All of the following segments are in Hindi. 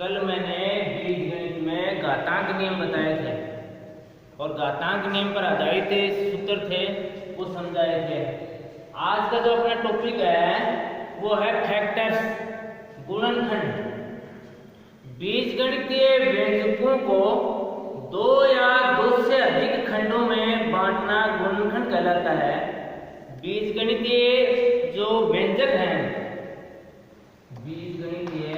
कल मैंने बीजगणित में घातांक नियम बताए थे और घातांक नियम पर आधारित सूत्र थे वो समझाए थे। आज का जो अपना टॉपिक है वो है फैक्टर्स, गुणनखंड। बीजगणितीय व्यंजकों को दो या दो से अधिक खंडों में बांटना गुणनखंड कहलाता है। बीजगणितीय जो व्यंजक हैं, बीजगणितीय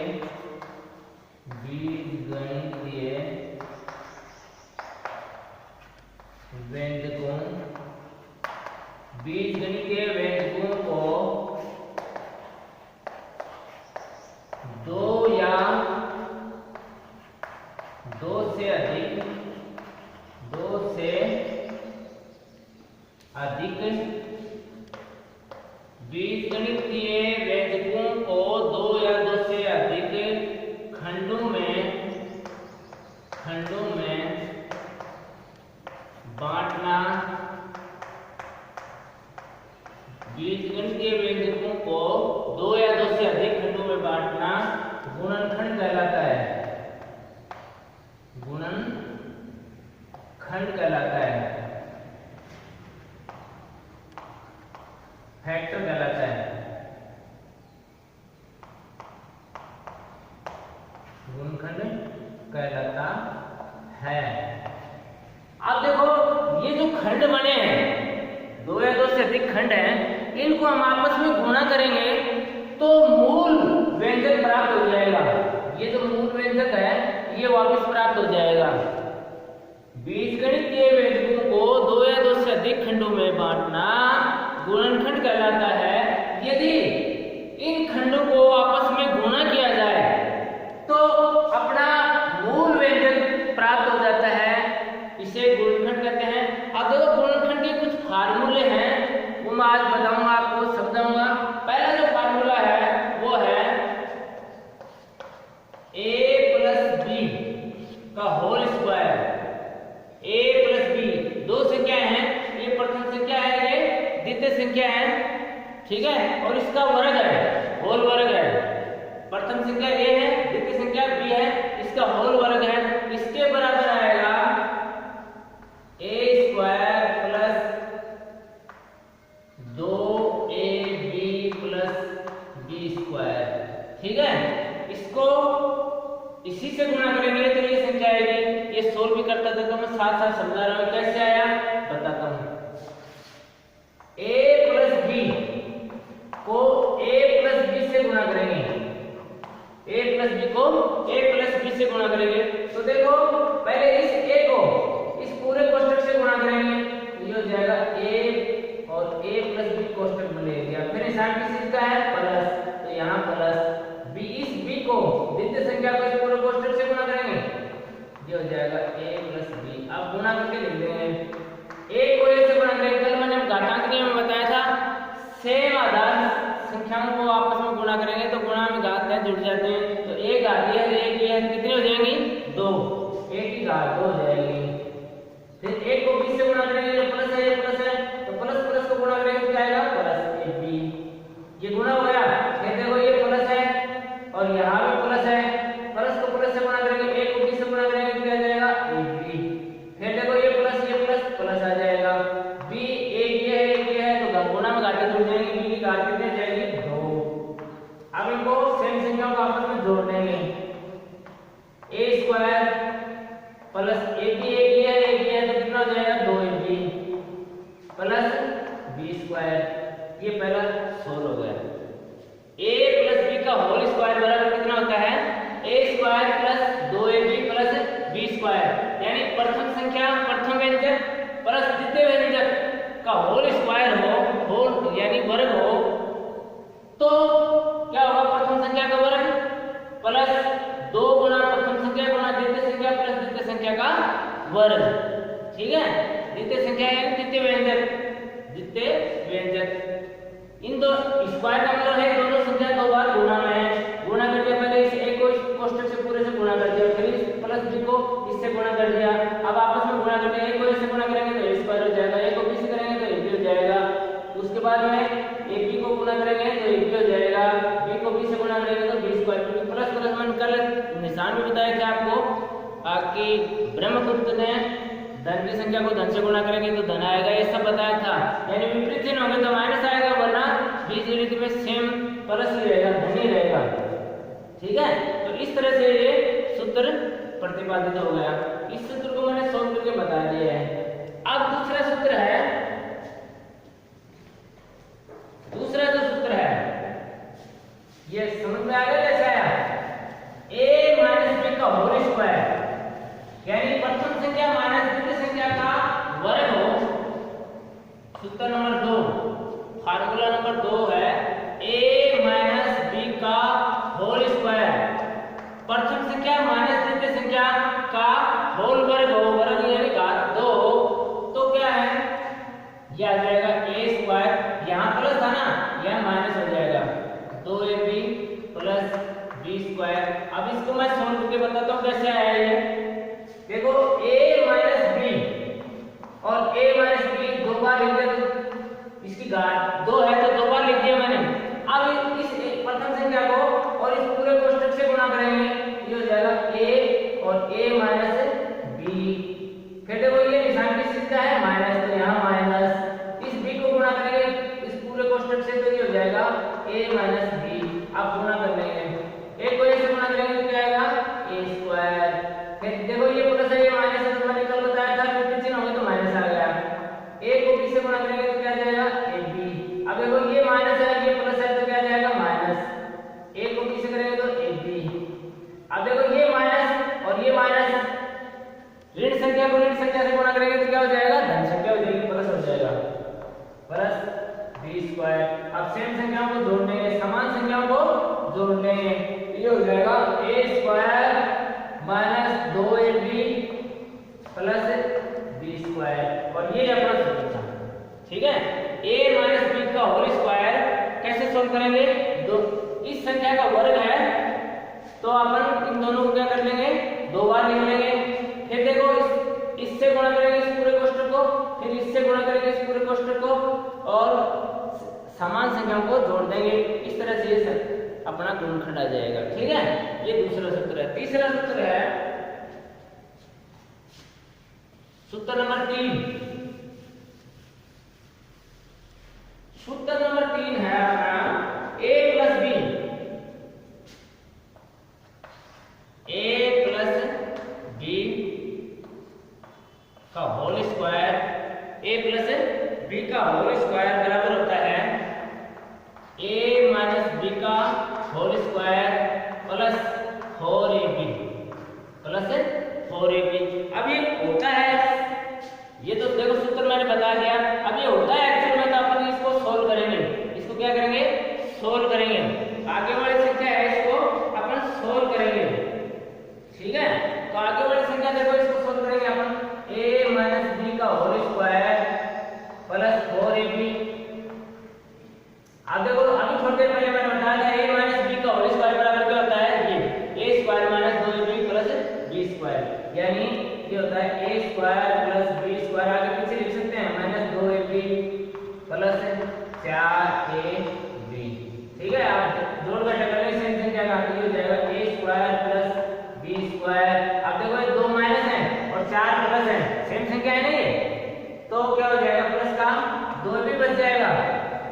व्यंजकों को दो या दो से अधिक बीजगणितीय व्यंजकों को दो या दो से अधिक खंडों में बांटना, बीजगणितीय व्यंजकों को दो या दो से अधिक खंडों में बांटना गुणनखंड कहलाता है। गुणनखंड कहलाता है, फैक्टर कहलाता है। गुणनखंड कहलाता है। अब देखो ये जो खंड बने हैं, दो या दो से अधिक खंड हैं, इनको हम आपस में गुणा करेंगे तो मूल व्यंजक प्राप्त हो जाएगा। ये जो मूल व्यंजक है ये वापस प्राप्त हो जाएगा। बीजगणितीय व्यंजकों को दो या दो से अधिक खंडों में बांटना गुणनखंड कहलाता है। यदि इन खंडों को आपस में गुणा किया जाए तो अपना मूल व्यंजक प्राप्त हो जाता है, इसे गुणनखंड कहते हैं। अब देखो गुणनखंड के कुछ फार्मूले हैं, वो मैं आज बताऊंगा, आपको समझाऊंगा। पहला जो फार्मूला है वो है a + b का होल स्क्वायर। a + b दो संख्याएं हैं, ये प्रथम संख्या है, ये द्वितीय संख्या है, ठीक है, और इसका वर्ग है, होल वर्ग है। प्रथम संख्या a है, द्वितीय संख्या b है, इसका होल वर्ग है। इसके बराबर आएगा a² + 2ab + b², ठीक है। इसको इसी से गुणा करेंगे तो ये संख्या आएगी। ये सोल्व भी करता था तो मैं साथ साथ समझा रहा हूं, कैसे आया बताता हूं। a + b को a + b से गुणा करेंगे, a + b को a + b से गुणा करेंगे तो देखो पहले इस a को इस पूरे कोष्ठक से गुणा करेंगे, ये हो जाएगा a और a + b कोष्ठक में ले लिया। फिर निशान किस चीज का है, प्लस, तो यहाँ प्लस b, इस b को द्वितीय संख्या को इस पूरे कोष्ठक से गुणा करेंगे, ये हो जाएगा a + b। अब गुणा करके लिख देंगे, a को a से गुणा करेंगे। कल मैंने घातांक नियम में बताया था, सेम आधार संख्याओं को आपस में गुणा करेंगे तो गुणा में घात जुड़ जाते हैं। तो एक घात है, एक है, कितनी हो जाएंगी, दो, एक की घात दो हो जाएगी। फिर एक को b से गुणा करेंगे, जो प्लस है, ये प्लस है, तो प्लस प्लस को गुणा करेंगे तो क्या आएगा, प्लस ab। ये गुणा हो गया। फिर देखो ये प्लस है और यहाँ भी प्लस है, प्लस को प्लस से गुणा करेंगे, एक को b से गुणा करेंगे तो क्या आ जाएगा, ab। फिर देखो ये प्लस प्लस आ जाएगा। b एक ये है तो गुणा में घातें जुड़ जाएंगी, b की घात कितनी आ जाएगी, 2। अब इनको सेम संख्याओं को आपस में जोड़ देंगे, a² प्लस ab एक है तो कितना हो जाएगा, 2ab प्लस b²। ये पहला सोल्व हो गया। a + b का होल स्क्वायर बराबर कितना होता है, a² + 2ab + b², यानी प्रथम संख्या, प्रथम व्यंजक प्लस द्वितीय व्यंजक का होल स्क्वायर हो, होल यानी वर्ग हो, तो क्या होगा, प्रथम संख्या का वर्ग प्लस 2 गुना प्रथम संख्या गुना द्वितीय संख्या प्लस द्वितीय संख्या का वर्ग, ठीक है। द्वितीय संख्या यानी द्वितीय व्यंजक। इन दो स्क्वायर का मतलब है दोनों संख्या दो बार गुणा में है। गुणा कर दिया, पहले इस a को इस कोष्ठक से पूरे से गुणा कर दिया, फिर इस प्लस b को इससे गुणा कर दिया। अब आपस में गुणा करते हैं, a को इससे गुणा करेंगे तो a² हो जाएगा, a को b से करेंगे तो ab हो जाएगा। उसके बाद में ab को गुणा करेंगे तो ab हो जाएगा, b को b से गुणा करेंगे तो b², क्योंकि प्लस प्लस मन कर निशान भी बताए थे आपको कि ब्रह्मगुप्त ने धन की संख्या को धन से गुणा करेंगे तो धन आएगा, ये सब बताया था। यानी विपरीत चिन्ह होंगे तो माइनस आएगा, वरना बीजगणित में सेम प्लस ही रहेगा, धन ही रहेगा। ठीक है, तो इस तरह से ये सूत्र प्रतिपादित हो गया। इस सूत्र को मैंने सोल्व करके बता दिया है। अब दूसरा सूत्र है, दूसरा जो सूत्र है ये समझ में आ गया कैसे आया? a माइनस b का होल स्क्वायर, यानी प्रथम संख्या माइनस द्वितीय संख्या का वर्ग हो। सूत्र नंबर 2, फार्मूला नंबर 2 है a माइनस b का होल स्क्वायर, प्रथम संख्या माइनस द्वितीय संख्या का होल वर्ग हो, वर्ग यानी घात 2 हो, तो क्या है? यह आ जाएगा a स्क्वायर, यहाँ प्लस था ना, यह माइनस हो जाएगा 2ab प्लस b स्क्वायर। अब इसको मैं सोल्व करके बताता हूँ कैसे आया ये। देखो a माइनस b और a माइनस b दो बार लिख दिया, तो इसकी घात 2 है तो 2 बार लिख दिया मैंने। अब इस प्रथम संख्या को और इस पूरे कोष्ठक से गुणा करेंगे, ये हो जाएगा a और a माइनस b। फिर देखो ये निशान किस चीज का है? माइनस, तो यहाँ माइनस, इस b को गुणा करेंगे इस पूरे कोष्ठक से, तो ये हो जाएगा a माइनस b। अब गुणा कर लेंगे, a को a से गुणा करेंगे तो क्या आएगा? a square. फिर देखो ये प्लस है, ये माइनस है, तो मैंने कल बताया था विपरीत चिन्ह होंगे तो माइनस आ गया। a को b से गुणा करेंगे तो क्या आ जाएगा? ab। अब देखो ये माइनस है, ये प्लस है, तो क्या आ जाएगा? माइनस। a को b से करेंगे तो ab। अब देखो ये माइनस और ये माइनस, ऋण संख्या को ऋण संख्या से गुणा करेंगे तो क्या हो जाएगा? धन संख्या हो जाएगी, प्लस हो जाएगा, प्लस b स्क्वायर। अब सेम संख्याओं को जोड़ लेंगे, समान संख्याओं को जोड़ लेंगे, ये हो जाएगा a square minus 2ab plus b square, और ये अपना सूत्र था। ठीक है, a माइनस b का होल स्क्वायर कैसे सोल्व करेंगे? दो, इस संख्या का वर्ग है तो अपन इन दोनों को क्या कर लेंगे? 2 बार लिख लेंगे। फिर देखो इससे गुणा करेंगे इस पूरे कोष्ठक को, फिर इससे गुणा करेंगे इस पूरे कोष्ठक को, और समान संख्याओं को जोड़ देंगे। इस तरह से ये अपना गुणनखंड आ जाएगा। ठीक है, ये दूसरा सूत्र है। तीसरा सूत्र है सूत्र नंबर 3। सूत्र नंबर 3 है अपना a plus b, a plus b का whole square, a plus b का होल स्क्वायर बराबर होता है a माइनस b का whole square plus 4ab plus 4ab। अब ये होता है, ये तो देखो सूत्र मैंने बता दिया। अब ये होता है एक्चुअल में, तो अपन इसको सोल्व करेंगे। इसको क्या करेंगे? सोल्व करेंगे। आगे वाली संख्या है इसको अपन सोल्व करेंगे। ठीक है, तो आगे वाली संख्या देखो, इसको सोल्व करेंगे अपन a माइनस b का होल स्क्वायर प्लस 4ab। अब देखो अभी थोड़ी देर पहले मैंने बताया था a माइनस b का होल स्क्वायर बराबर क्या होता है? ये a square minus 2ab plus b square, यानी ये होता है a square plus b square. आगे पीछे लिख सकते हैं माइनस 2ab प्लस 4ab। ठीक है, आप जोड़ घटा करने से संख्या का हो जाएगा a square plus b square. अब देखो ये 2 माइनस है और 4 प्लस है, सेम संख्या है ना ये, तो क्या हो जाएगा? प्लस का 2ab बच जाएगा।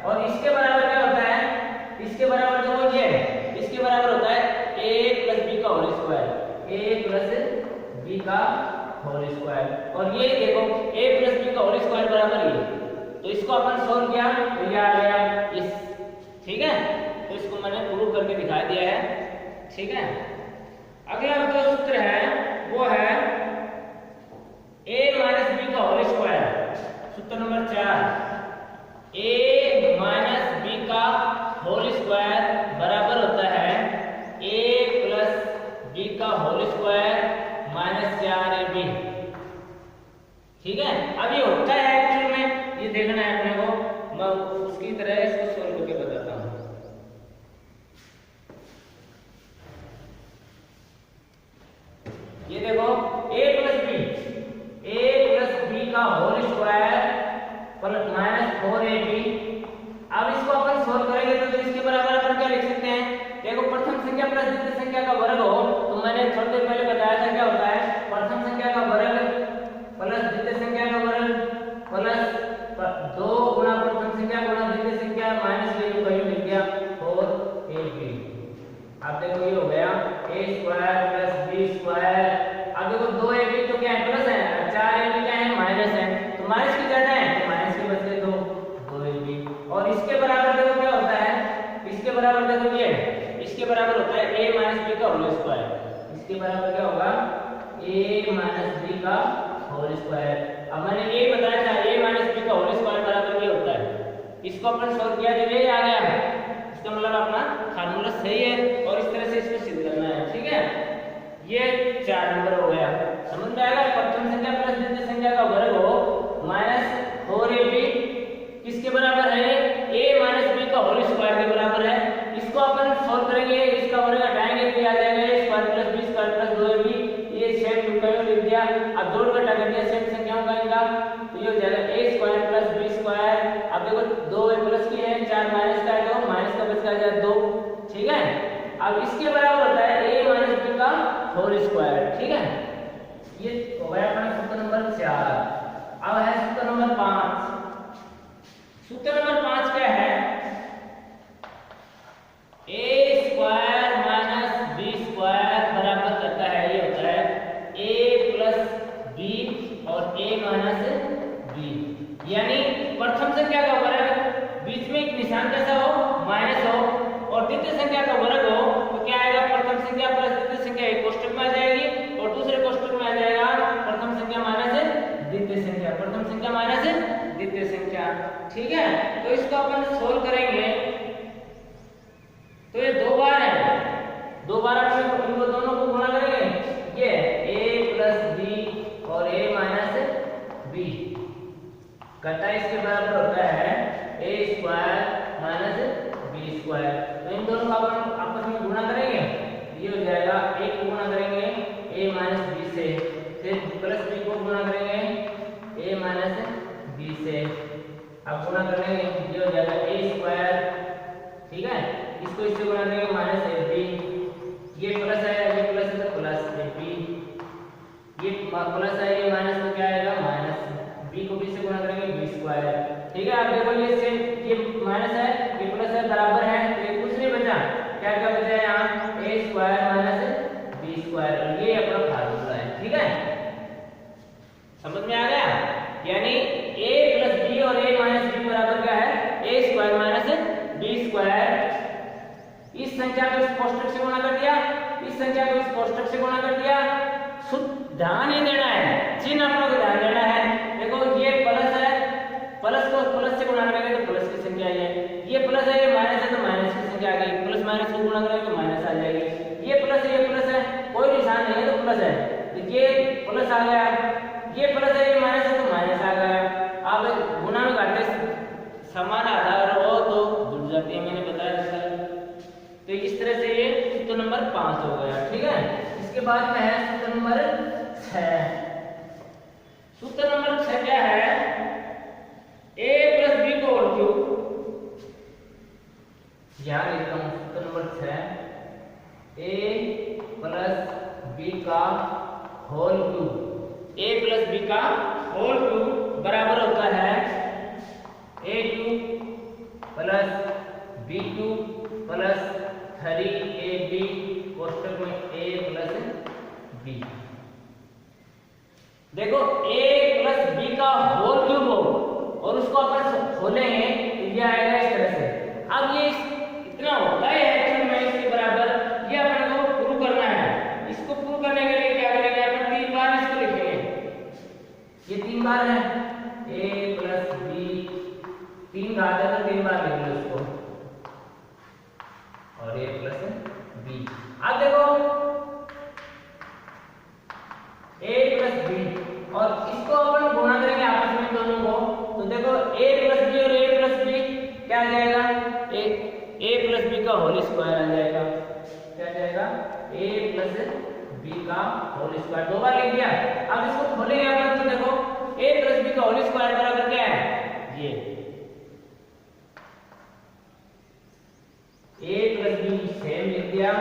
और इसके बराबर क्या होता है? इसके बराबर देखो ये, इसके बराबर होता है a प्लस b का whole square, a plus b का होल स्क्वायर। और ये देखो a प्लस b का होल स्क्वायर बराबर ये, तो इसको अपन सोल्व किया तो ये आ गया इस। ठीक है, तो इसको मैंने प्रूव करके दिखा दिया है। ठीक है, अगला जो सूत्र है वो है a माइनस b का होल स्क्वायर। सूत्र नंबर 4, a माइनस b का होल स्क्वायर बराबर होता है a प्लस b का होल स्क्वायर माइनस 4ab। ठीक है, अब ये होता है एक्चुअल में, ये देखना है अपने को। मैं उसकी तरह इसको सोल्व करके बताता हूँ। ये देखो a प्लस b का whole square plus minus 4ab। अब इसको अपन सोल्व करेंगे तो इसके बराबर अपन क्या लिख सकते हैं? देखो प्रथम संख्या प्लस द्वितीय संख्या का वर्ग हो, तो मैंने ए स्क्वायर प्लस बी स्क्वायर। अब देखो 2ab तो क्या है प्लस है, 4ab क्या है माइनस है, तो माइनस की जाना है तो माइनस के बदले 2ab। और इसके बराबर देखो क्या होता है, इसके बराबर देखो ये इसके बराबर होता है a माइनस b का होल स्क्वायर। इसके बराबर क्या होगा a माइनस b का होल स्क्वायर। अब मैंने ये बताया था a माइनस b का होल स्क्वायर बराबर ये होता है। इसको अपन सॉल्व किया तो ये आ गया, इसका मतलब अपना फार्मूला सही है और इस तरह से इसको सिद्ध करना है। ठीक है, ये 4 नंबर हो गया। समझ में आएगा, प्रथम संख्या प्लस द्वितीय संख्या का वर्ग हो माइनस 4ab किसके बराबर है, a माइनस b का होल स्क्वायर के बराबर है। इसको अपन सॉल्व करेंगे, इसका वर्ग हटाएंगे तो आ जाएगा a square plus b square plus 2ab। ये सेम टुकड़ों लिख दिया, अब जोड़ घटा कर दिया सेम संख्याओं का इनका, तो ये हो जाएगा a square plus b square. अब देखो 2 प्लस की है, 4 माइनस का है, तो माइनस का बच जाएगा 2। ठीक है, अब इसके बराबर होता है a माइनस b का होल स्क्वायर। ठीक है, ये हो गया अपना सूत्र नंबर 4। अब है सूत्र नंबर 5। सूत्र नंबर 5 क्या है, a square minus b square बराबर करता है, ये होता है a प्लस b और a माइनस b। यानी प्रथम संख्या का वर्ग बीच में एक निशान कैसा हो माइनस हो, और द्वितीय संख्या का वर्ग हो तो क्या आएगा, प्रथम संख्या प्लस द्वितीय संख्या एक कोष्टक में आ जाएगी और दूसरे कोष्टक में आ जाएगा प्रथम संख्या माइनस द्वितीय संख्या, प्रथम संख्या माइनस द्वितीय संख्या। ठीक है, तो इसको अपन सोल्व करेंगे तो ये 2 बार है, 2 बार अपन इनको दोनों को गुणा करेंगे, ये a प्लस b और a माइनस b घटा इसके बराबर होता है a square minus b square. तो इन दोनों का अपन आपस में गुणा करेंगे, ये हो जाएगा a को गुणा करेंगे a माइनस b से, फिर प्लस b को गुणा करेंगे a माइनस b से। अब गुणा करेंगे ये हो जाएगा a स्क्वायर। ठीक है, इसको इससे गुणा करेंगे माइनस ab, ये प्लस है ये प्लस है तो प्लस ab, ये प्लस है ये माइनस तो क्या आएगा माइनस, b को b से गुणा करेंगे b स्क्वायर। ठीक है, अब देखो ये सेम, ये माइनस है ये प्लस है बराबर है, तो ये कुछ नहीं बचा, क्या क्या बचा है यहाँ a square minus b square, और ये अपना फार्मूला है। ठीक है, समझ में आ गया, यानी a प्लस b और a माइनस b बराबर क्या है a square minus b square. इस संख्या को इस कोष्टक से गुणा कर दिया, इस संख्या को इस कोष्टक से गुणा कर दिया, ध्यान ही देना है, चिन्ह अपने को ध्यान देना है। देखो ये प्लस है, प्लस को प्लस से गुणा करेंगे तो प्लस की संख्या आई है, ये प्लस है ये माइनस है तो माइनस की संख्या आ गई, प्लस माइनस को गुणा करेंगे तो माइनस आ जाएगी। ये प्लस है कोई निशान नहीं है तो प्लस है, तो ये प्लस आ गया, ये प्लस है ये माइनस है तो माइनस आ गया। अब गुणा में घाटे समान आधार हो तो जुड़ जाती है, मैंने बताया था। तो इस तरह से ये सूत्र नंबर 5 हो गया। ठीक है, इसके बाद में है सूत्र नंबर 6। सूत्र नंबर 6 क्या है, a प्लस b को होल क्यूब, यहाँ लिखता हूँ सूत्र नंबर 6 a प्लस b का whole cube, a plus b का होल क्यूब बराबर होता है a cube plus b cube plus 3ab कोष्टक में a प्लस b। देखो a प्लस b का होल क्यूब हो और उसको अपन खोलेंगे तो ये आएगा इस तरह से। अब ये इतना होता है एक्चुअल में इसके बराबर, ये अपन को प्रूव करना है। इसको प्रूव करने के लिए क्या करेंगे, अपन 3 बार इसको लिखेंगे, ये 3 बार है a प्लस b, 3 घात है तो 3 बार लिख लो इसको, और a प्लस b। अब देखो a प्लस b और इसको अपन गुणा करेंगे आपस में दोनों को, तो देखो a प्लस b और a प्लस b क्या आ जाएगा, a प्लस b का होल स्क्वायर आ जाएगा। क्या आ जाएगा, a प्लस b का होल स्क्वायर, 2 बार लिख दिया। अब इसको खोलेंगे अपन तो देखो a प्लस b का होल स्क्वायर बराबर क्या है, ये a प्लस b सेम लिख दिया,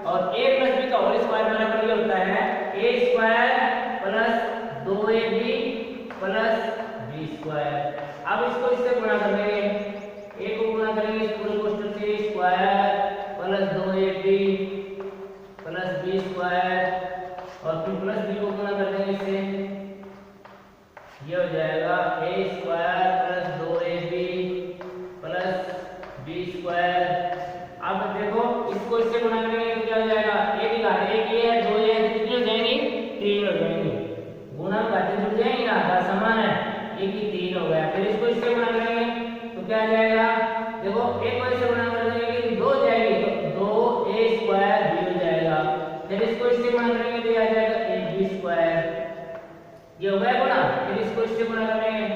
और a प्लस b का होल स्क्वायर बराबर ये होता है a square plus 2ab plus b square. अब इसको इससे गुणा कर देंगे, a को गुणा करेंगे इस पूरे कोष्टक से, square plus 2ab plus B square और फिर प्लस बी को गुणा कर देंगे इससे, ये हो जाएगा a square plus 2ab plus B square. अब देखो इसको इससे गुणा करेंगे तो क्या हो जाएगा, ए की घात एक ये है, दो ये है, कितनी हो जाएंगी, 3 हो जाएंगी। गुणा घातें जुड़ जाएंगी ना, घात समान है, ए की 3 हो गया। फिर इसको इससे गुणा करेंगे तो क्या आ जाएगा, देखो एक को इससे गुणा कर देंगे कि 2 हो जाएगी, तो 2a स्क्वायर b हो जाएगा। फिर इसको इससे गुणा करेंगे तो ये आ जाएगा ab स्क्वायर, ये हो गया गुणा। फिर इसको इससे गुणा करेंगे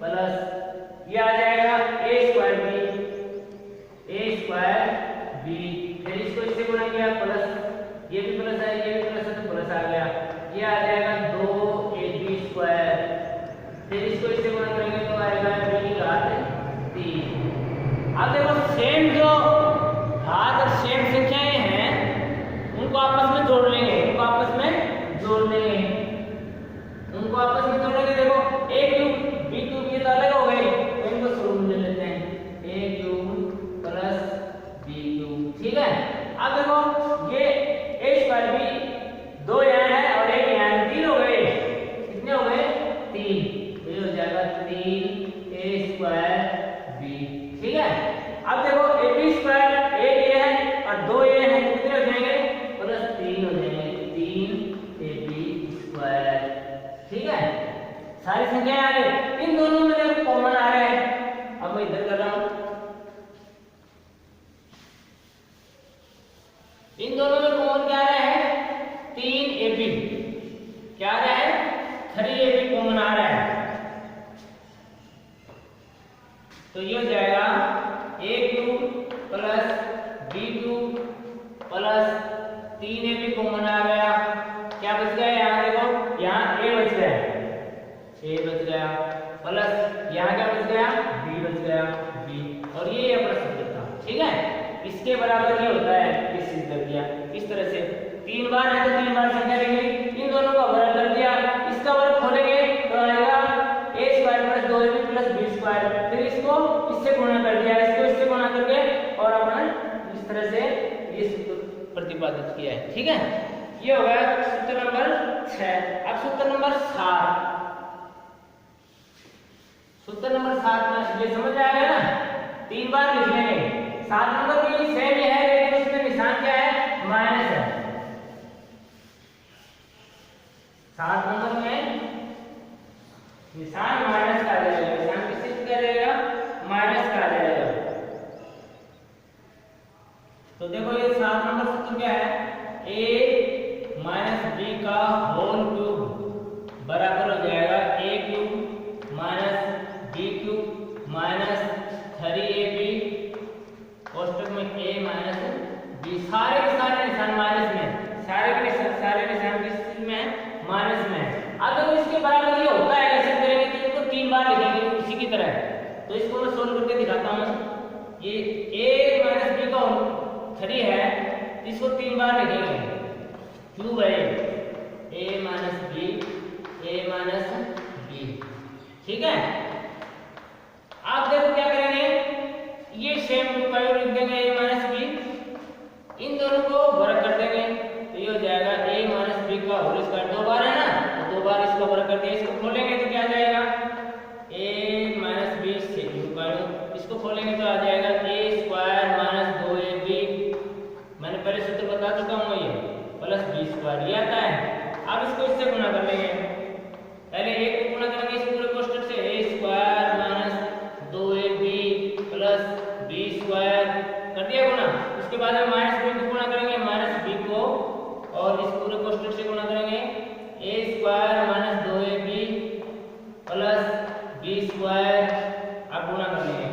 प्लस ये आ जाएगा a स्क्वायर b। फिर इसको इससे गुणा किया प्लस, ये भी प्लस है, ये भी प्लस है, तो प्लस आ गया, ये आ जाएगा 2ab स्क्वायर। फिर इसको इससे गुणा करेंगे तो आएगा b की घात 3। अब देखो सेम जो घात और सेम संख्याएं हैं उनको आपस में जोड़ लेंगे, उनको आपस में जोड़ लेंगे, उनको आपस में जोड़ेंगे। देखो a क्यूब b क्यूब ये तो अलग हो गए, तो इनको शुरू में ले लेते हैं, a cube plus b cube, ठीक है। अब देखो ये a स्क्वायर b 2 यहाँ है और 1 यहाँ है, 3 हो गए, कितने हो गए, 3, तो ये हो जाएगा 3a स्क्वायर b, ठीक है। अब देखो ab स्क्वायर 1 ये है और 2 ये है, कितने हो जाएंगे, प्लस 3 हो जाएंगे, 3ab स्क्वायर, ठीक है। सारी संख्याएं आ रही, इन दोनों में देखो कॉमन आ रहे हैं। अब मैं इधर कर रहा हूं, इन दोनों में कॉमन क्या आ रहा है, 3ab, क्या आ रहा है, 3ab कॉमन आ रहा है। तो ये हो जाएगा a cube plus b cube plus 3ab common आ गया, क्या बच गया, यहाँ देखो यहाँ a बच गया, a बच गया, प्लस यहाँ क्या बच गया, b बच गया, b, और ये अपना सूत्र था, ठीक है। इसके बराबर ये होता है, इस सिद्ध कर दिया इस तरह से, 3 बार है तो 3 बार संख्या लेंगे, इन दोनों का वर्ग कर दिया, इसका वर्ग खोलेंगे तो आएगा a square plus 2ab plus b square. फिर इसको इससे गुणा कर दिया, इसको इससे गुणा करके और अपना इस तरह से ये सूत्र प्रतिपादित किया है, ठीक है। ये हो गया सूत्र नंबर 6। अब सूत्र नंबर 7, सूत्र नंबर 7 में ये समझ आ गया ना, 3 बार लिख लेंगे। 7 नंबर भी सेम है, लेकिन उसमें निशान क्या है, माइनस है। 7 नंबर में निशान माइनस का आ जाएगा, निशान किस चीज का आ जाएगा, माइनस का आ जाएगा। तो देखो ये 7 नंबर सूत्र क्या है, a माइनस b का होल क्यूब बराबर हो जाएगा a cube minus b cube minus 3ab कोष्टक में a माइनस b, सारे के सारे निशान माइनस में, सारे निशान किस चीज में है, माइनस में है। अब देखो इसके बराबर ये होता है, कैसे करेंगे तो इसको 3 बार लिखेंगे उसी की तरह। तो इसको मैं सोल्व करके दिखाता हूँ। ये a माइनस b का 3 है, इसको 3 बार लिखेंगे, क्यूब है a माइनस b, ठीक है। आप देखो क्या करेंगे, ये सेम रूप का लिख देंगे a माइनस b, इन दोनों को वर्ग कर देंगे, तो ये हो जाएगा a माइनस b का होल स्क्वायर, 2 बार है ना, तो 2 बार इसको वर्ग कर दिया, इसको खोलेंगे तो क्या आ जाएगा, a माइनस b से इसको खोलेंगे तो आ जाएगा a स्क्वायर माइनस 2ab, मैंने पहले सूत्र बता चुका हूँ, ये प्लस b स्क्वायर, ये आता है। अब इसको इससे गुणा कर लेंगे, पहले एक को गुणा करेंगे इस पूरे कोष्ठक से, a square minus 2ab plus b square, कर दिया गुणा। उसके बाद में माइनस b को गुणा करेंगे, माइनस b को, और इस पूरे कोष्ठक से गुणा करेंगे, a square minus 2ab plus b square. अब गुणा कर लेंगे,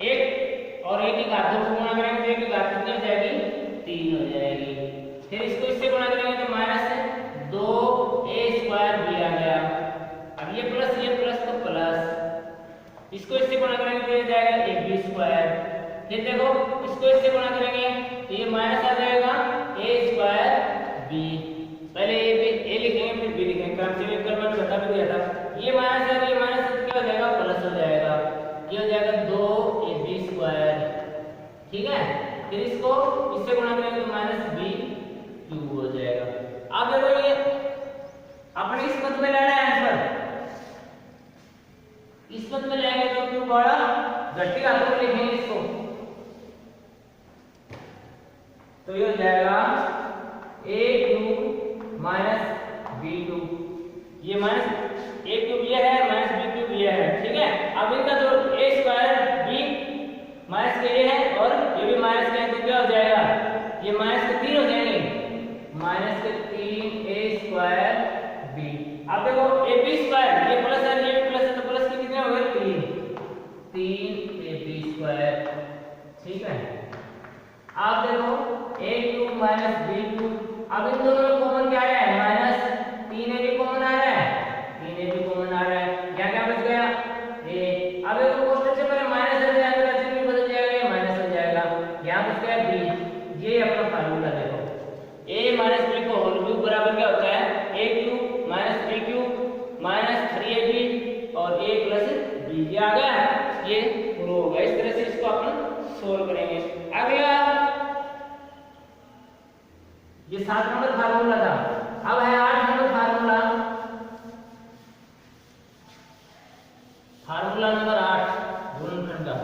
एक और एक की घात 2 से गुणा करेंगे तो एक की घात कितनी हो जाएगी, 3 हो जाएगी। फिर इसको इससे गुणा करेंगे तो माइनस 2a स्क्वायर b आ गया। अब ये प्लस तो प्लस, इसको इससे गुणा करेंगे तो ये जाएगा ab स्क्वायर। फिर देखो इसको इससे गुणा करेंगे तो ये माइनस आ जाएगा a स्क्वायर b, पहले a लिखेंगे फिर b लिखेंगे, क्रम से लेकर मैंने बता भी दिया था। ये माइनस है, ये माइनस क्या हो जाएगा, प्लस हो जाएगा, ये हो जाएगा 2ab स्क्वायर, ठीक है। फिर इसको इससे गुणा करेंगे तो माइनस b ठीक है। आप देखो a cube minus b cube, अब इन दोनों में कॉमन क्या है, माइनस 3ab कॉमन आ रहा है, 3ab कॉमन आ रहा है, यहाँ क्या बच गया a। अब एक कोष्ठक से पहले माइनस आ जाएगा तो चिन्ह भी बदल जाएगा, ये माइनस हो जाएगा, यहाँ बच गया b। ये अपना फार्मूला देखो, a माइनस b को होल क्यूब बराबर क्या होता है, a cube minus b cube minus 3ab और a प्लस b। ये आ गया, ये प्रूव होगा। इस तरह से इसको अपन सोल्व करेंगे। अगला ये 7 नंबर फार्मूला था, अब है 8 नंबर फार्मूला। फार्मूला नंबर 8 गुणनखंड का,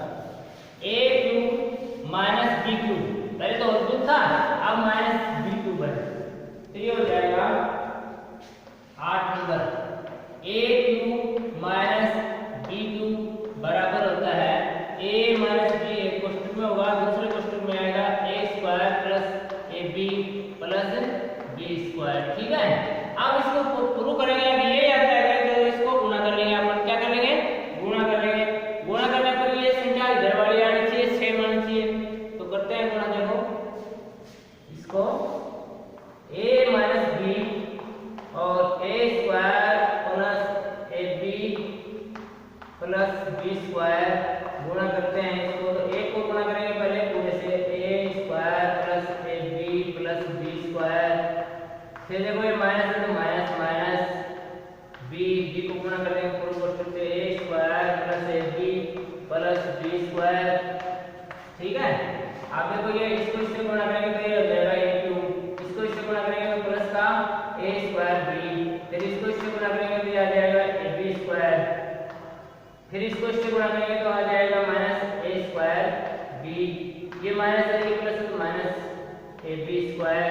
a cube minus b cube, पहले तो होल क्यूब था, अब माइनस b क्यूब है, तो ये हो जाएगा 8 number a cube minus b cube बराबर होता है a माइनस b, एक कोष्ठक में होगा, दूसरे कोष्ठक में आएगा a square plus ab plus b square. ठीक है। अब इसको प्रूव करेंगे, अब ये आता है तो इसको गुणा कर लेंगे, अपन क्या कर लेंगे, गुणा कर लेंगे। गुणा करने पर ये संख्या इधर वाली आनी चाहिए, सेम आनी चाहिए, तो करते हैं गुणा। देखो इसको a माइनस b और a square plus ab plus b square गुणा करते हैं इसको, तो एक को गुणा करेंगे पहले पूरे से, a square plus ab plus b square, फिर देखो ये माइनस है तो माइनस माइनस b को गुणा कर देंगे पूरे कोष्ठक से, a square plus ab plus b square. ठीक है। अब देखो ये इसको इससे गुणा करेंगे तो ये हो जाएगा a क्यूब, इसको इससे गुणा करेंगे तो प्लस का a स्क्वायर b, फिर इसको इससे गुणा करेंगे तो ये आ जाएगा ab स्क्वायर, फिर इसको इससे गुणा करेंगे तो आ जाएगा माइनस a स्क्वायर b, ये माइनस है ये प्लस है तो माइनस ab स्क्वायर,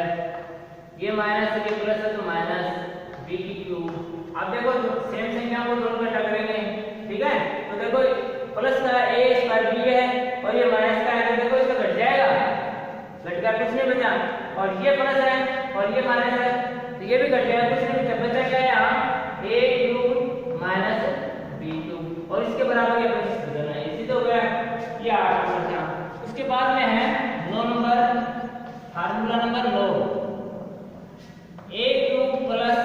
ये माइनस है ये प्लस है तो माइनस b की क्यूब। अब देखो सेम संख्या को दोनों में घटा करेंगे। ठीक है। तो देखो प्लस का a स्क्वायर b है और ये माइनस का है, तो देखो इसका घट जाएगा, घट गया, कुछ नहीं बचा, और ये प्लस है और ये माइनस है तो ये भी घट गया, कुछ नहीं बचा, बचा क्या है यहाँ a cube minus b cube, और इसके बराबर ये प्लस बदलना है, इसी तो हो गया। ये 8 नंबर था। उसके बाद में है 9 number, formula number 9, a cube plus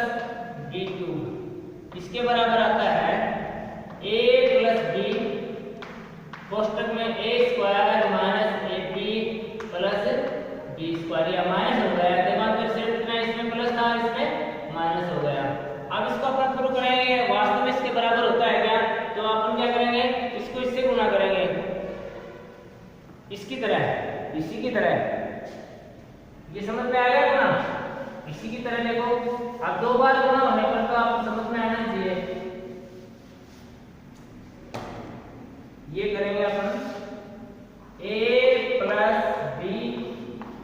b cube, इसके बराबर आता है a प्लस b कोष्ठक में a square minus ab plus b square, या माइनस हो गया, दिमाग में सेट कितना, इसमें प्लस था इसमें माइनस हो गया। अब इसको अपन प्रूव करेंगे वास्तव में इसके बराबर होता है क्या, तो अपन क्या करेंगे, इसको इससे गुणा करेंगे, इसकी तरह, इसी की तरह, ये समझ में आ गया गुणा, इसी की तरह। देखो अब दो बार गुणा होने पर तो आपको समझ में आना चाहिए। ये करेंगे अपन a प्लस b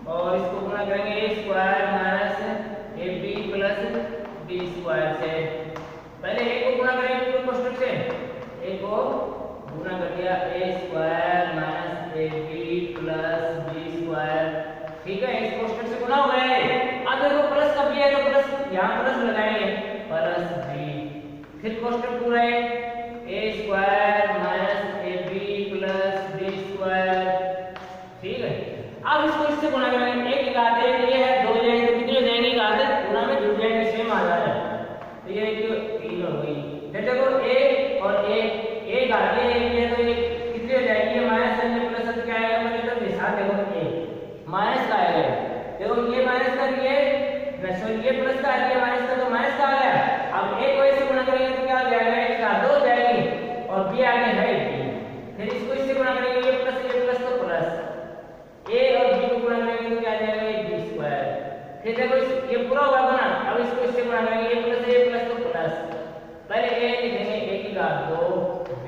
और इसको गुणा करेंगे a square minus ab plus b square से। पहले a को गुणा करेंगे पूरे कोष्ठक से, a को गुणा कर दिया a square minus ab plus b square. ठीक है। इस कोष्ठक से गुणा हो गया है। अब देखो प्लस का b है तो प्लस यहाँ प्लस लगाएंगे, प्लस b, फिर कोष्ठक पूरा है a square minus ab plus b square. ठीक है। अब इसको इससे गुणा करेंगे, एक घात है ये है, दो जाएंगे तो कितने हो जाएंगे, घात गुणा में जुड़ जाएंगे, सेम आ जाएगा, तो ये 3 हो गई। फिर देखो a और a घात है तो ये कितनी हो जाएगी, ये माइनस है प्लस है, क्या आएगा मतलब निशान देखो a माइनस का आएगा, देखो ये माइनस का, ये प्लस का है, ये माइनस का, तो माइनस का आ गया। अब a को इससे गुणा करेंगे तो क्या हो जाएगा, एक घात 2 हो जाएगी और b आगे है b, फिर इसको इससे गुणा करेंगे, ये प्लस तो प्लस, a और b को गुणा करेंगे तो क्या आ जाएगा, ये b स्क्वायर। फिर देखो ये पूरा होगा गुणा, अब इसको इससे गुणा करेंगे, ये प्लस तो प्लस, पहले a लिखेंगे a की घात 2b।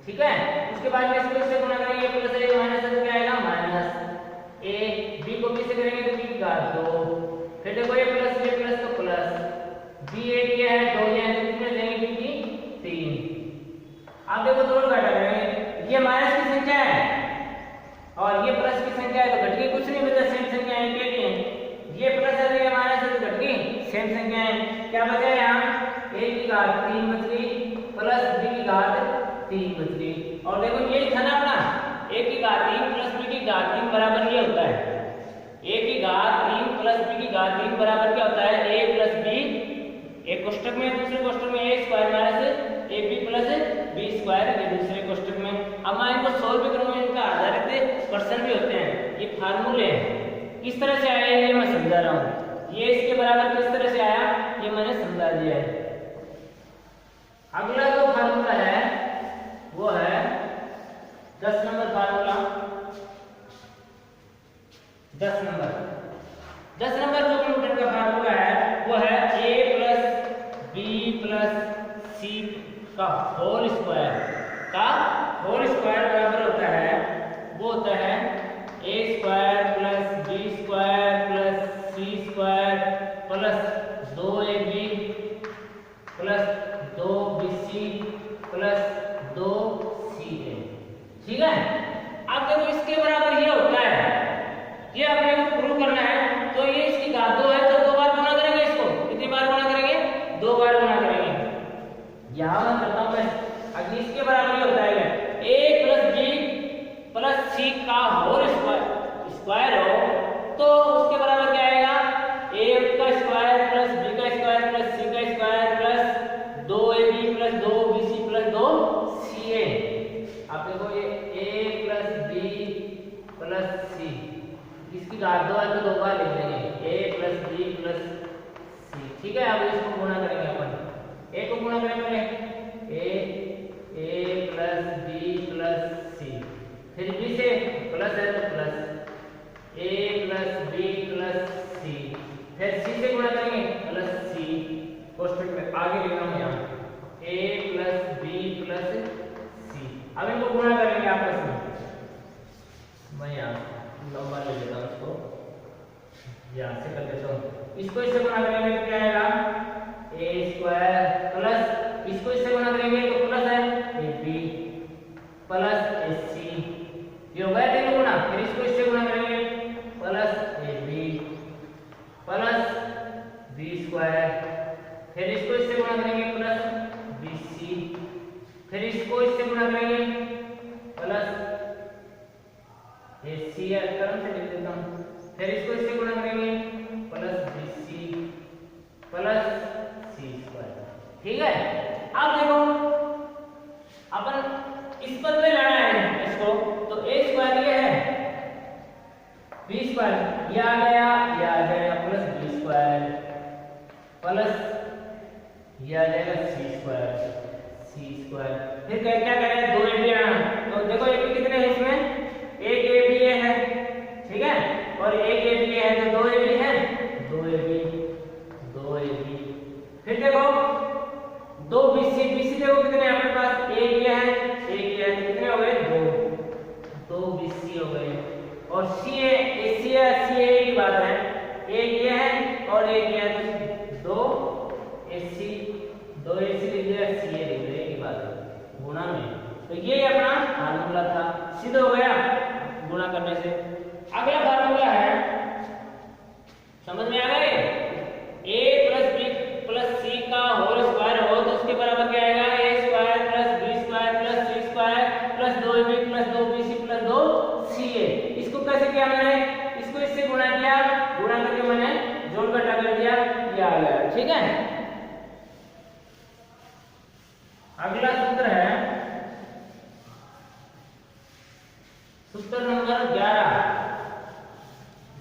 ठीक है। उसके बाद में इसको इससे गुणा करेंगे, प्लस है माइनस है तो क्या आएगा, माइनस a, b को b से करेंगे तो b की घात 2, फिर देखो ये प्लस तो प्लस, b एक ये है, 2 ये है, तो कितने देंगे b की 3। अब देखो दोनों घटा करेंगे, ये माइनस की संख्या है और ये प्लस की संख्या है, तो घट गई, कुछ नहीं बचा, सेम संख्या है, क्या है, ये प्लस है ये माइनस है तो घट गई, सेम संख्या है। क्या बचा यहाँ, a की घात 3 बच गई प्लस b की घात 3 बच गई। और देखो ये था ना अपना a की घात 3 प्लस b बराबर ये होता है a की घात 3 प्लस b की घात 3 बराबर क्या होता है a प्लस b, एक कोष्टक में, दूसरे कोष्टक में a square minus ab plus b square, ये दूसरे कोष्टक में। अब मैं इनको सोल्व भी करूंगा, इनका आधारित क्वेश्चन भी होते हैं, ये फार्मूले हैं। किस तरह से आया ये मैं समझा रहा हूँ, ये इसके बराबर किस तरह से आया ये मैंने समझा दिया है। अगला जो फार्मूला है वो है 10 नंबर फार्मूला। 10 नंबर जो न्यूटन का फार्मूला है वो है a plus b plus c का होल स्क्वायर बराबर होता है, वो होता है a square plus b square plus c square plus 2ab plus 2bc plus 2ca। ठीक है, अब देखो इसके बराबर ये होता है, ये अपने को प्रूव करना है, तो ये इसकी घात 2 है तो 2 बार गुणा करेंगे इसको, कितनी बार गुणा करेंगे 2 बार गुणा करेंगे। यहां मैं करता हूं मैं, अगर इसके बराबर ये होता है a plus b plus c का होल स्क्वायर हो तो उसके बराबर क्या आएगा a का स्क्वायर प्लस b का स्क्वायर प्लस c का square plus 2ab plus 2bc plus 2ca। आप देखो ये a plus b plus c, इसकी घात 2 है तो 2 बार लिख देंगे a plus b plus c। ठीक है, अब इसको गुणा करेंगे अपन, a को गुणा करेंगे a plus b plus c, फिर b से प्लस है तो plus a plus b plus c, फिर c से गुणा करेंगे प्लस c, कोष्ठक में आगे लिख रहा हूं यहाँ a plus b plus c। अब इनको गुणा करेंगे आपस में, मैं यहाँ लंबा ले लेता हूँ इसको, यहाँ से कर देता हूँ, इसको इससे गुणा करेंगे तो क्या आएगा a स्क्वायर प्लस, इसको इससे गुणा करेंगे तो प्लस है ab प्लस ac, ये हो गया तीनों गुणा। फिर इसको इससे गुणा करेंगे plus ab plus b square, फिर इसको इससे गुणा करेंगे प्लस bc, फिर इसको इससे गुणा करेंगे प्लस ac, क्रम से लिख देता हूँ, फिर इसको इससे गुणा करेंगे plus bc plus c square. ठीक है, अब देखो अपन इस पद में लाना है इसको, तो a स्क्वायर ये है, b स्क्वायर ये आ जाएगा प्लस b स्क्वायर प्लस ये आ जाएगा c स्क्वायर। फिर क्या करें 2ab आना, तो देखो ab कितने हैं इसमें, एक ab है, ठीक है, और एक ab है तो 2ab है, 2ab। फिर देखो 2bc देखो कितने हैं हमारे पास, एक ये है तो कितने हो गए 2bc हो गए, और ca की बात है, एक ये है और एक ये है तो 2ac लिख दिया, ca लिख दिया की बात है गुणा में। तो ये अपना फार्मूला था, सिद्ध हो गया गुणा करने से। अगला फार्मूला है, समझ में आ गए, a plus b plus c का होल स्क्वायर हो तो उसके बराबर क्या आएगा a square plus b square plus c square plus 2ab plus 2bc plus 2ca। इसको कैसे किया मैंने, इसको इससे गुणा किया, गुणा करके मैंने जोड़ घटा कर दिया, ये आ गया। ठीक है, अगला सूत्र है सूत्र नंबर 11,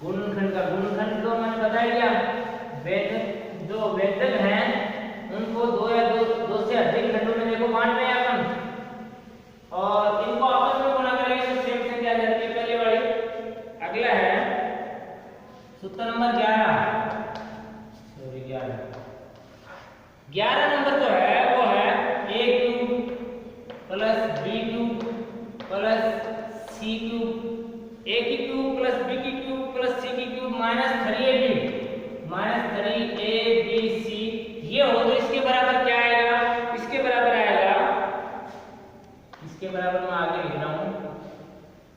गुणनखंड का। गुणनखंड तो मैंने बता दिया, जो व्यंजक हैं उनको दो से अधिक खंडों में देखो बांटते हैं अपन, और इनको आपस में गुणा करेंगे तो सेम से क्या जाती है पहले वाली। अगला है सूत्र नंबर 11 नंबर जो है वो है a cube plus b cube plus c cube, a की क्यूब प्लस b की क्यूब प्लस c की क्यूब माइनस 3ab ये हो तो इसके बराबर क्या आएगा, इसके बराबर आएगा, इसके बराबर मैं आगे लिख रहा हूं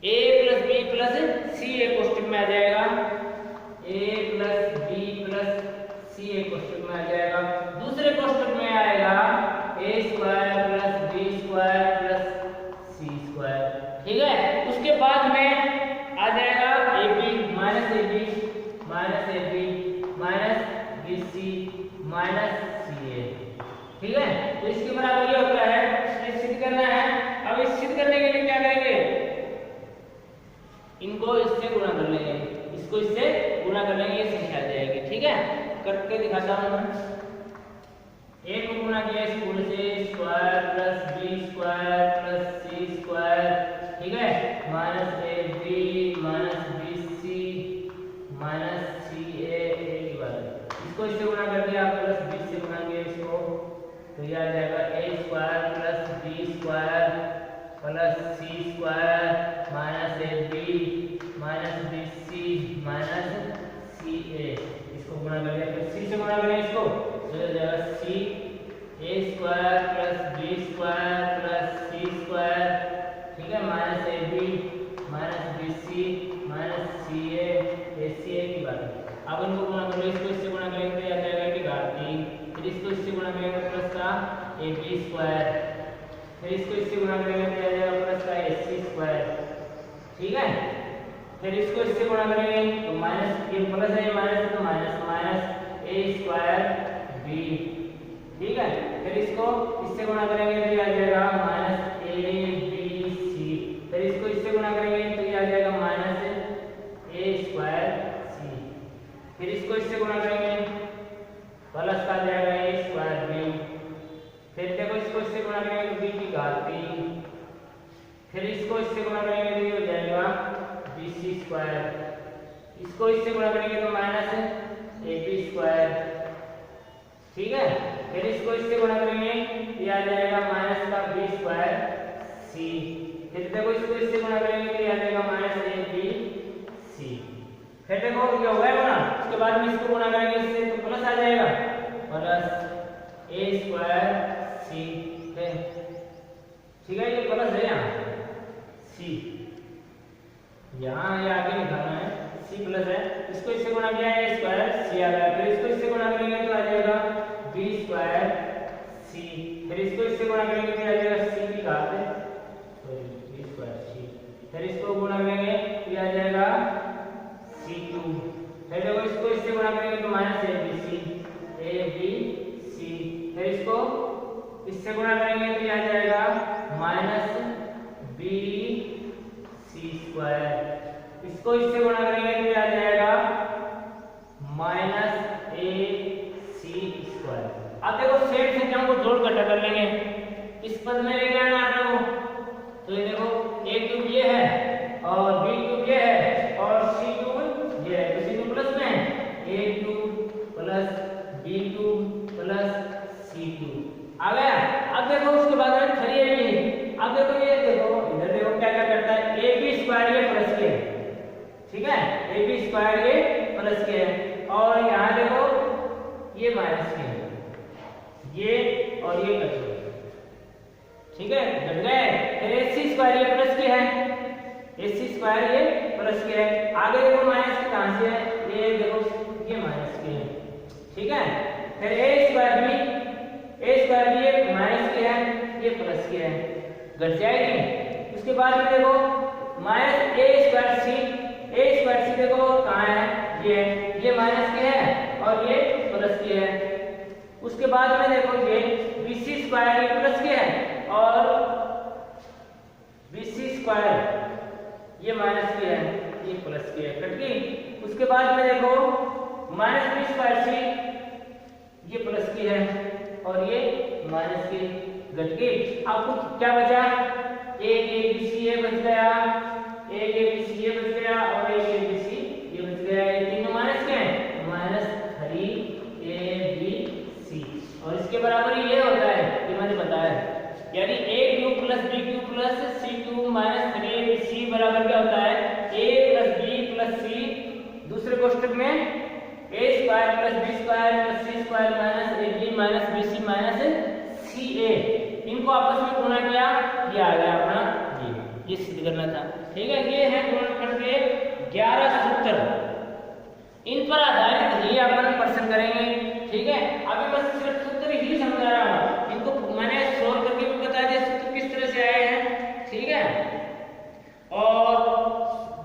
a plus b plus c एक कोष्ठक में आ जाएगा, a plus b plus c एक कोष्ठक में आ जाएगा। दूसरे कोष्ठक में आएगा BC माइनस CA। ठीक है, तो इसके बराबर ये होता है, ये सिद्ध करना है। अब इस सिद्ध करने के लिए क्या करेंगे, इनको इससे गुणा कर लेंगे, इसको इससे गुणा कर लेंगे, ये संख्या आ जाएगी। ठीक है, करके दिखाता हूं मैं। ए को गुणा किया इस गुण से square plus B square plus c square, ठीक है, minus a b minus b c minus c a की बात, इसको इससे गुणा कर दिया, प्लस बी से गुणा किया इसको, तो ये आ जाएगा a square plus B square plus c square minus a b minus b c minus c a, इसको गुणा कर दिया, फिर सी से गुणा करें इसको, तो हो जाएगा c a square plus B square plus c square, ठीक है, minus a b minus b c minus c a c a की बात है। अब इनको गुणा करें, इसको इससे गुणा करेंगे तो आ जाएगा कि घात 3, फिर इसको इससे गुणा करेंगे प्लस का ए बी स्क्वायर, फिर इसको इससे गुणा करेंगे तो आ जाएगा प्लस का ए सी स्क्वायर। ठीक है, फिर इसको इससे गुणा करेंगे तो माइनस, ये प्लस है ये माइनस है तो माइनस माइनस ए स्क्वायर बी। ठीक है, फिर इसको इससे गुणा करेंगे तो ये आ जाएगा माइनस ए बी सी, फिर इसको इससे गुणा करेंगे तो ये आ जाएगा माइनस ए स्क्वायर सी, फिर इसको इससे गुणा करेंगे प्लस का आ जाएगा ए स्क्वायर बी, फिर देखो इसको इससे गुणा करेंगे तो बी की घात 3, फिर इसको इससे गुणा करेंगे तो ये हो जाएगा बी सी स्क्वायर, इसको इससे गुणा करेंगे तो माइनस ए बी स्क्वायर। ठीक है, फिर इसको इससे गुणा करेंगे ये आ जाएगा माइनस का बी स्क्वायर सी, फिर देखो इसको इससे गुणा करेंगे तो ये आ जाएगा माइनस ए बी सी, फिर देखो ये हो गया गुणा, उसके बाद में इसको गुणा करेंगे इससे तो प्लस आ जाएगा प्लस ए स्क्वायर सी। ठीक है, ये प्लस है यहाँ सी, यहाँ ये आगे लिखाना है सी प्लस है, इसको इससे गुणा किया है स्क्वायर सी आ गया, फिर इसको इससे गुणा करेंगे तो आ जाएगा बी स्क्वायर सी, फिर इसको इससे गुणा करेंगे तो आ जाएगा सी की घात बी स्क्वायर सी, फिर इसको गुणा करेंगे तो आ जाएगा सी क्यूब, फिर देखो इसको इससे गुणा करेंगे तो माइनस ए बी सी, फिर इसको इससे गुणा करेंगे तो आ जाएगा माइनस बी सी स्क्वायर, इसको इससे गुणा करेंगे तो आ जाएगा माइनस ए सी स्क्वायर। अब देखो सेट संख्याओं को जोड़ घटा कर लेंगे, इस पद में लेके आना आपको, तो ये देखो ए क्यूब ये है और बी क्यूब ये है और सी क्यूब ये है, तो सी क्यूब प्लस में है, a cube plus b cube plus c cube आ गया। अब देखो उसके बाद में खड़ी है भी, अब देखो ये देखो इधर देखो क्या क्या करता है, ए बी स्क्वायर ये प्लस के, ठीक है, ए बी स्क्वायर ये प्लस के है और यहाँ देखो ये माइनस के है, ये और ये कट गए, ठीक है, घट गए, फिर ए सी स्क्वायर ये प्लस के है, ए सी स्क्वायर ये प्लस के है, आगे देखो माइनस के कहाँ से है, ये देखो ये माइनस के है, ठीक है, फिर ए स्क्वायर भी ये माइनस के है, ये प्लस के है, घट जाएगी। उसके बाद में देखो माइनस ए स्क्वायर सी देखो कहाँ है, ये माइनस के है और ये प्लस के है। उसके बाद में देखो ये बी सी स्क्वायर ये प्लस के है और बी सी स्क्वायर ये माइनस के है, ये प्लस के है, कट गई। उसके बाद में देखो माइनस बी स्क्वायर सी ये प्लस की है और ये माइनस की, घट गई। आपको क्या बचा, एक ए बी सी ये बच गया, एक ए बी सी ये बच गया और एक ए बी सी ये बच गया, ये तीनों माइनस के हैं, माइनस 3 ए बी सी, और इसके बराबर ये होता है, ये मैंने बताया, यानी a cube plus b cube plus c cube minus 3 a b c बराबर क्या होता है, a plus b plus c, दूसरे कोष्टक में a square plus B square plus c square minus a b minus b c minus c a, इनको आपस में गुणा किया, ये आ गया अपना ये सिद्ध करना था। ठीक है, ये है गुणनखंड के 11 सूत्र, इन पर आधारित ही अपन प्रश्न करेंगे। ठीक है, अभी बस सिर्फ सूत्र ही समझा रहा हूँ, इनको मैंने सोल्व करके भी बता दिया सूत्र किस तरह से आए हैं। ठीक है, और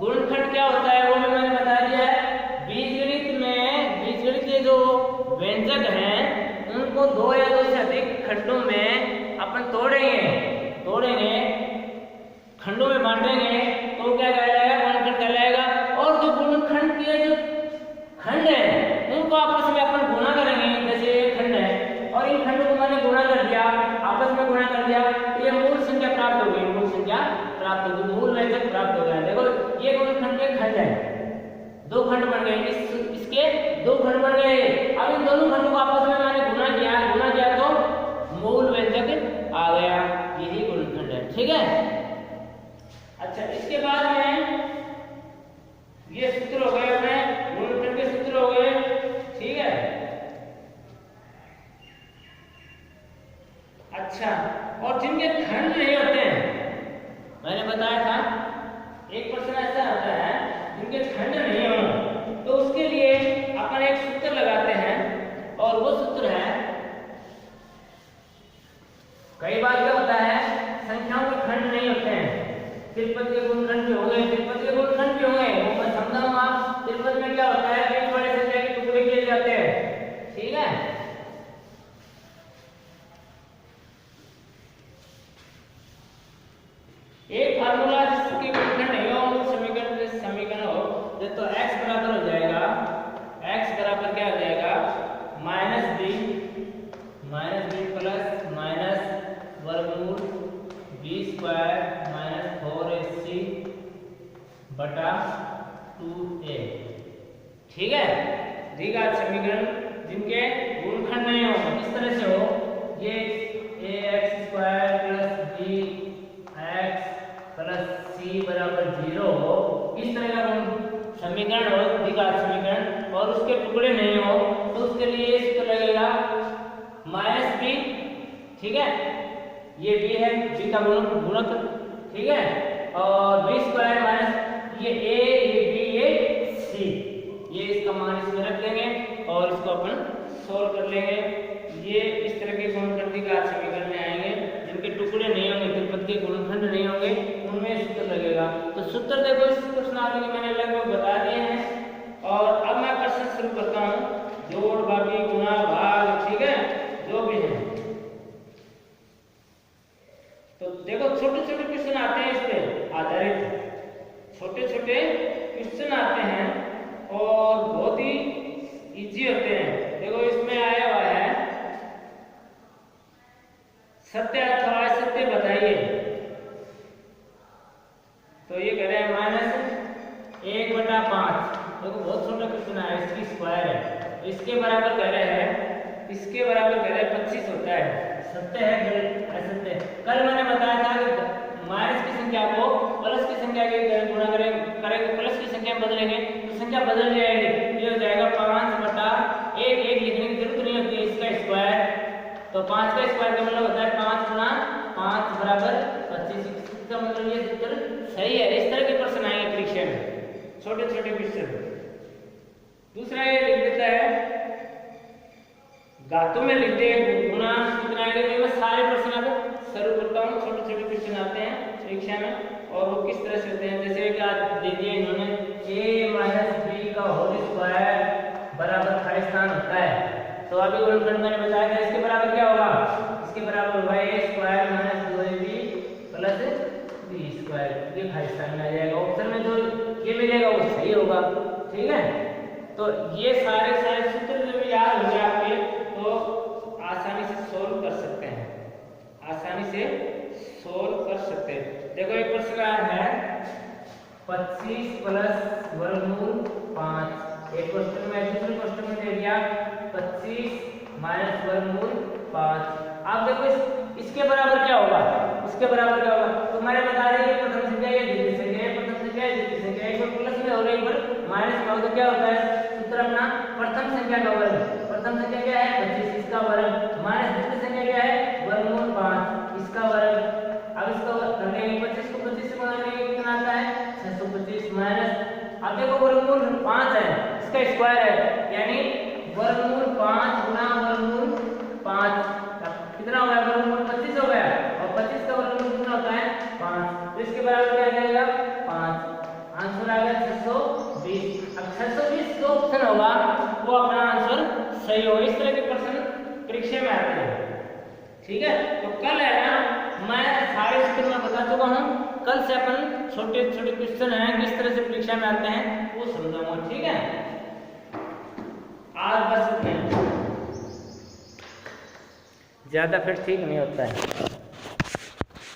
गुणनखंड क्या होता है वो भी मैंने बता दिया है। बीजगणित के जो व्यंजक हैं उनको दो या दो से अधिक खंडों में अपन तोड़ेंगे खंडों में बांटेंगे तो क्या कहलाएगा? गुणनखंड कहलाएगा। और जो गुणनखंड के जो खंड है उनको आपस में अपन गुणा करेंगे। जैसे ये खंड है और इन खंडों को मैंने गुणा कर दिया, आपस में गुणा कर दिया तो ये मूल संख्या प्राप्त हो गई, मूल व्यंजक प्राप्त हो गया। देखो ये गुणनखंड के खंड है, दो खंड बन गए, इसके दो खंड बन गए। अब इन दोनों खंडों को आपस में मैंने गुणा किया तो मूल व्यंजक आ गया, यही गुणनखंड है। ठीक है। अच्छा, इसके बाद में ये सूत्र हो गए अपने गुणनखंड के सूत्र हो गए। ठीक है। अच्छा, और जिनके खंड नहीं होते हैं, मैंने बताया था एक प्रश्न ऐसा आता है जिनके खंड नहीं हो तो उसके लिए अपन एक सूत्र लगाते हैं और वो सूत्र है, कई बार क्या होता है संख्याओं के खंड नहीं होते हैं, तिरपत के गुणनखंड भी हो गए, वो मैं समझाऊंगा। तिरपत में क्या होता है, बीच वाले संख्या के टुकड़े किए जाते हैं। ठीक है। एक फार्मूला जिसके गुणनखंड नहीं हो, समीकरण हो तो x बराबर हो जाएगा, x बराबर क्या हो जाएगा? माइनस बी प्लस माइनस वर्गमूल बी स्क्वायर माइनस 4ac बटा 2a। ठीक है। द्विघात समीकरण जिनके गुणनखंड नहीं हो, इस तरह से हो, ये ax square plus bx plus c बराबर 0 हो, इस तरह का समीकरण हो, द्विघात समीकरण, और उसके टुकड़े नहीं हो तो उसके लिए ये सूत्र लगेगा माइनस बी। ठीक है। ये b है, b का गुणक। ठीक है। और बी स्क्वायर माइनस ये a, ये b, ये c, ये इसका मान इसमें रख देंगे और इसको अपन सोल्व कर लेंगे। ये इस तरह के गुणनखंड द्विघात समीकरण में आएंगे जिनके टुकड़े नहीं होंगे, तिरपत के गुणनखंड नहीं होंगे, उनमें सूत्र लगेगा। तो सूत्र देखो इस प्रश्नावली के मैंने लगभग बता दिए हैं और अब मैं प्रश्न शुरू करता हूँ, जोड़, बाकी, गुणा, भाग। ठीक है, जो भी है। तो देखो छोटे छोटे क्वेश्चन आते हैं, इस पे आधारित छोटे छोटे क्वेश्चन आते हैं और बहुत ही इजी होते हैं। देखो इसमें आया हुआ है सत्य अथवा असत्य बताइए। तो ये कह रहे हैं -1/5। देखो बहुत छोटा क्वेश्चन है, इसकी स्क्वायर है, इसके बराबर कह रहे हैं, इसके बराबर कह रहे हैं 25 होता है। सत्य है असत्य? कल मैंने बताया था कि माइनस की संख्या को प्लस की संख्या के गुणा करेंगे, प्लस की संख्या बदलेंगे तो संख्या बदल जाएगी। ये हो जाएगा 5/1। एक लिखने की जरूरत नहीं होती है, इसका स्क्वायर। तो 5 का स्क्वायर का मतलब होता है 5 गुणा 5 बराबर 25। इसका मतलब ये सूत्र सही है। इस तरह के प्रश्न आएंगे परीक्षा में, छोटे छोटे क्वेश्चन। दूसरा ये लिख देता है घातों में लिखते हैं गुणा सूत्र आएंगे। तो मैं सारे प्रश्न अब शुरू करता हूँ, छोटे छोटे क्वेश्चन आते हैं परीक्षा में और वो किस तरह से होते हैं। जैसे क्या दे दिए इन्होंने, a - b का होल स्क्वायर बराबर का स्थान होता है। तो अभी गुणनखंड मैंने बताया था, इसके बराबर क्या होगा? इसके बराबर होगा a square minus 2ab plus b square. ये खाई स्थान में आ जाएगा। ऑप्शन में जो ये मिलेगा वो सही होगा। ठीक है। तो ये सारे सूत्र जब याद हो जाए आपके तो आसानी से सोल्व कर सकते हैं, देखो एक प्रश्न है 25 प्लस वर्गमूल 5। एक क्वेश्चन में, दूसरे क्वेश्चन में दे दिया 25 माइनस वर्गमूल 5। आप देखो इसके बराबर क्या होगा, तो मैंने बता दिया कि प्रथम संख्या ये द्वितीय संख्या है, प्रथम संख्या ये द्वितीय संख्या है। एक बार प्लस में हो रही है, एक बार माइनस में हो, तो क्या होता है सूत्र अपना प्रथम संख्या का वर्ग। प्रथम संख्या क्या है 25, इसका वर्ग, माइनस द्वितीय संख्या क्या है वर्गमूल 5, इसका वर्ग। अब इसका वर्ग करने के 25 को 25 से गुणा करेंगे कितना आता है 625 माइनस, अब देखो वर्गमूल 5 है, इसका स्क्वायर है, यानी वर्गमूल 5 गुणा वर्गमूल 5 कितना हो गया, वर्गमूल 25 हो गया, और 25 का वर्गमूल कितना होता है 5, तो इसके बराबर क्या आ जाएगा 5। आंसर आ गया 620। अब 620 जो ऑप्शन होगा वो अपना आंसर सही चाहिए होगा। इस तरह के प्रश्न परीक्षा में आते हैं। ठीक है, तो कल है ना मैं सारे सूत्र में बता चुका हूँ। कल से अपन छोटे छोटे क्वेश्चन हैं किस तरह से परीक्षा में आते हैं वो समझाऊंगा। ठीक है, आज बस इतना, ज्यादा फिर ठीक नहीं होता है।